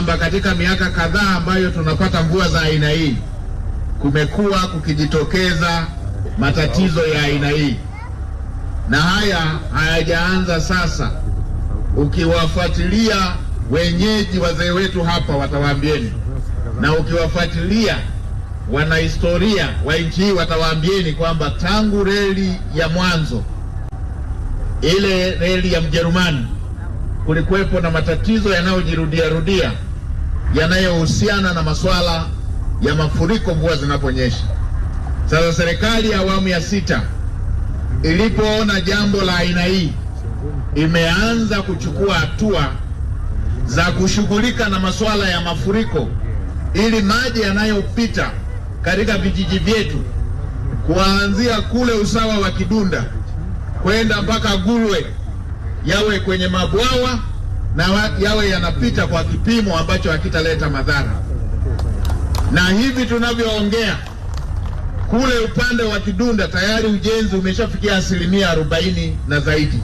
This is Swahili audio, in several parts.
kwamba katika miaka kadhaa ambayo tunapata mvua za aina hii kumekuwa kukijitokeza matatizo ya aina hii, na haya hayajaanza sasa. Ukiwafuatilia wenyeji wazee wetu hapa watawaambieni, na ukiwafuatilia wanahistoria wa nchi hii watawaambieni kwamba tangu reli ya mwanzo, ile reli ya Mjerumani, kulikuwepo na matatizo yanayojirudia yanayohusiana na masuala ya mafuriko mvua zinaponyesha. Sasa serikali ya awamu ya 6 ilipoona jambo la aina hii, imeanza kuchukua hatua za kushughulika na masuala ya mafuriko, ili maji yanayopita katika vijiji vyetu kuanzia kule usawa wa Kidunda kwenda mpaka Gulwe yawe kwenye mabwawa na yawe yanapita kwa kipimo ambacho hakitaleta madhara. Na hivi tunavyoongea, kule upande wa Kidunda tayari ujenzi umeshafikia 40% na zaidi.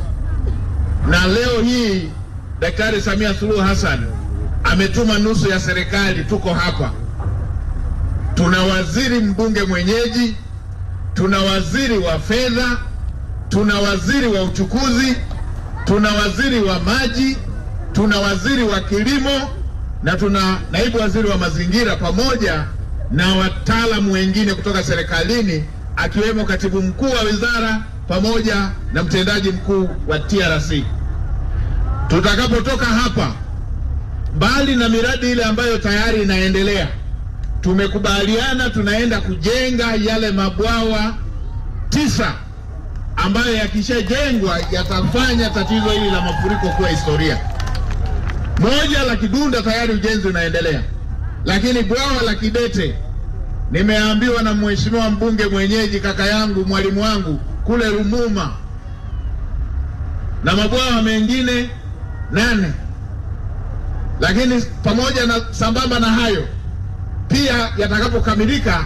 Na leo hii Daktari Samia Suluhu Hassan ametuma nusu ya serikali, tuko hapa. Tuna waziri mbunge mwenyeji, tuna waziri wa fedha, tuna waziri wa uchukuzi, tuna waziri wa maji, tuna waziri wa kilimo, na tuna naibu waziri wa mazingira, pamoja na wataalamu wengine kutoka serikalini, akiwemo katibu mkuu wa wizara pamoja na mtendaji mkuu wa TRC. Tutakapotoka hapa, mbali na miradi ile ambayo tayari inaendelea, tumekubaliana tunaenda kujenga yale mabwawa 9 ambayo yakishajengwa yatafanya tatizo hili la mafuriko kuwa historia. Moja la Kidunda tayari ujenzi unaendelea, lakini bwawa la Kidete nimeambiwa na mheshimiwa mbunge mwenyeji, kaka yangu, mwalimu wangu, kule Rumuma, na mabwawa mengine 8. Lakini pamoja na sambamba na hayo, pia yatakapokamilika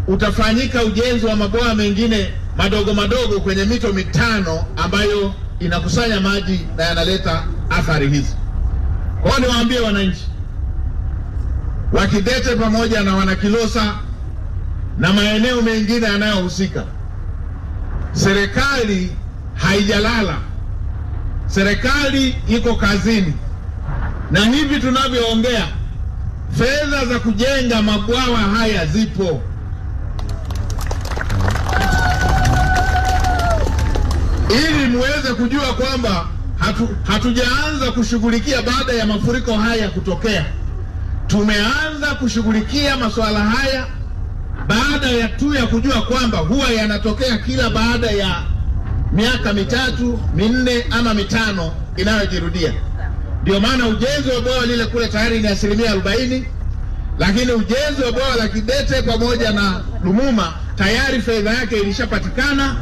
utafanyika ujenzi wa mabwawa mengine madogo madogo kwenye mito 5 ambayo inakusanya maji na yanaleta athari hizi. Kwa hiyo niwaambie wananchi wa Kidete pamoja na Wanakilosa na maeneo mengine yanayohusika, serikali haijalala, serikali iko kazini, na hivi tunavyoongea fedha za kujenga mabwawa haya zipo. Ili muweze kujua kwamba hatujaanza kushughulikia baada ya mafuriko haya kutokea. Tumeanza kushughulikia masuala haya baada ya kujua kwamba huwa yanatokea kila baada ya miaka 3, 4 ama 5 inayojirudia. Ndio maana ujenzi wa bwawa lile kule tayari ni 40%, lakini ujenzi wa bwawa la Kidete pamoja na Lumuma tayari fedha yake ilishapatikana,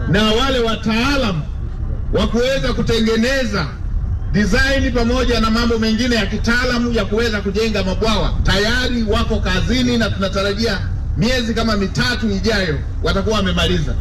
na wale wataalamu wa kuweza kutengeneza design pamoja na mambo mengine ya kitaalamu ya kuweza kujenga mabwawa tayari wako kazini, na tunatarajia miezi kama 3 ijayo watakuwa wamemaliza.